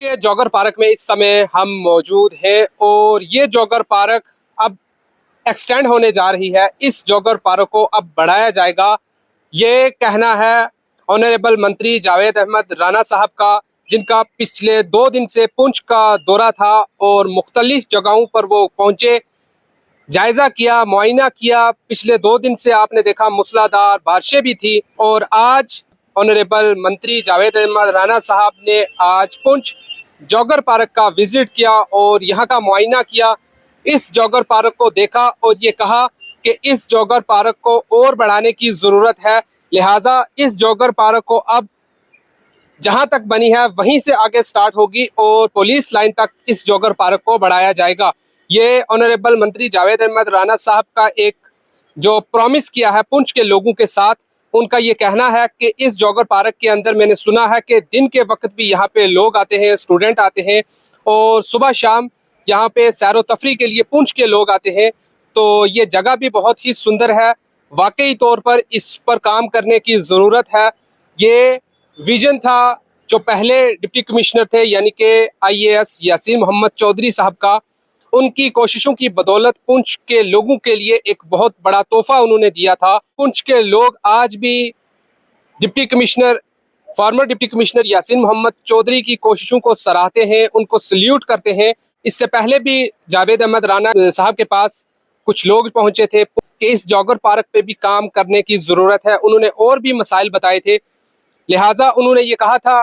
के jogger park में इस समय हम मौजूद हैं और ये जॉगर पार्क अब एक्सटेंड होने जा रही है। इस जॉगर पार्क को अब बढ़ाया जाएगा, ये कहना है ऑनरेबल मंत्री जावेद अहमद राना साहब का, जिनका पिछले 2 दिन से पुंछ का दौरा था और मुख्तलिफ जगहों पर वो पहुंचे, जायजा किया, मुआयना किया। पिछले 2 दिन से आपने देखा मूसलाधार बारिशें भी थी और आज ऑनरेबल मंत्री जावेद अहमद राना साहब ने आज पुंछ जॉगर पार्क का विजिट किया और यहाँ का मुआयना किया। इस जॉगर पार्क को देखा और ये कहा कि इस जॉगर पार्क को और बढ़ाने की ज़रूरत है, लिहाजा इस जॉगर पार्क को अब जहाँ तक बनी है वहीं से आगे स्टार्ट होगी और पुलिस लाइन तक इस जॉगर पार्क को बढ़ाया जाएगा। ये ऑनरेबल मंत्री जावेद अहमद राना साहब का एक जो प्रॉमिस किया है पुंछ के लोगों के साथ, उनका ये कहना है कि इस जॉगर पार्क के अंदर मैंने सुना है कि दिन के वक्त भी यहाँ पे लोग आते हैं, स्टूडेंट आते हैं और सुबह शाम यहाँ पे सैरो तफरी के लिए पुंछ के लोग आते हैं। तो ये जगह भी बहुत ही सुंदर है, वाकई तौर पर इस पर काम करने की ज़रूरत है। ये विजन था जो पहले डिप्टी कमिश्नर थे यानी कि आईएएस यासीन मोहम्मद चौधरी साहब का, उनकी कोशिशों की बदौलत पुंछ के लोगों के लिए एक बहुत बड़ा तोहफा उन्होंने दिया था। पुंछ के लोग आज भी deputy commissioner, former deputy commissioner Yasin Mohammad Chaudhary की कोशिशों को सराहते हैं, उनको सल्यूट करते हैं। इससे पहले भी जावेद अहमद राना साहब के पास कुछ लोग पहुंचे थे कि इस जॉगर पार्क पे भी काम करने की ज़रूरत है, उन्होंने और भी मसाइल बताए थे। लिहाजा उन्होंने ये कहा था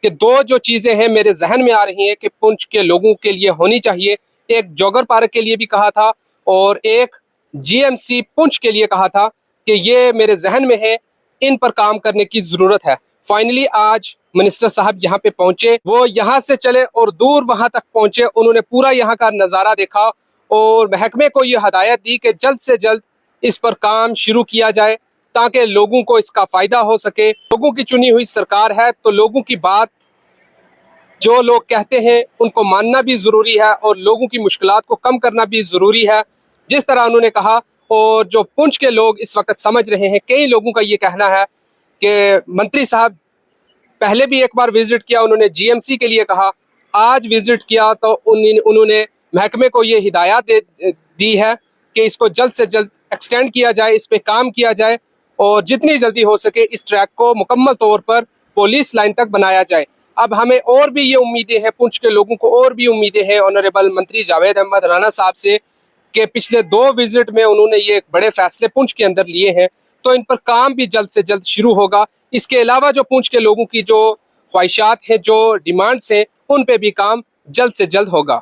कि 2 जो चीज़ें हैं मेरे जहन में आ रही हैं कि पुंछ के लोगों के लिए होनी चाहिए, एक जॉगर पार्क के लिए भी कहा था और एक जीएमसी पुंछ के लिए कहा था कि ये मेरे जहन में है, इन पर काम करने की ज़रूरत है। फाइनली आज मिनिस्टर साहब यहाँ पे पहुँचे, वो यहाँ से चले और दूर वहाँ तक पहुँचे, उन्होंने पूरा यहाँ का नज़ारा देखा और महकमे को ये हदायत दी कि जल्द से जल्द इस पर काम शुरू किया जाए ताकि लोगों को इसका फ़ायदा हो सके। लोगों की चुनी हुई सरकार है तो लोगों की बात जो लोग कहते हैं उनको मानना भी ज़रूरी है और लोगों की मुश्किलात को कम करना भी ज़रूरी है, जिस तरह उन्होंने कहा। और जो पुंछ के लोग इस वक्त समझ रहे हैं, कई लोगों का ये कहना है कि मंत्री साहब पहले भी एक बार विजिट किया, उन्होंने जीएमसी के लिए कहा, आज विजिट किया तो उन्होंने महकमे को ये हिदायत दी है कि इसको जल्द से जल्द एक्सटेंड किया जाए, इस पर काम किया जाए और जितनी जल्दी हो सके इस ट्रैक को मुकम्मल तौर पर पुलिस लाइन तक बनाया जाए। अब हमें और भी ये उम्मीदें हैं, पुंछ के लोगों को और भी उम्मीदें हैं ऑनरेबल मंत्री जावेद अहमद राना साहब से कि पिछले 2 विजिट में उन्होंने ये बड़े फैसले पुंछ के अंदर लिए हैं, तो इन पर काम भी जल्द से जल्द शुरू होगा। इसके अलावा जो पुंछ के लोगों की जो ख्वाहिशात हैं, जो डिमांड्स हैं, उन पे भी काम जल्द से जल्द होगा।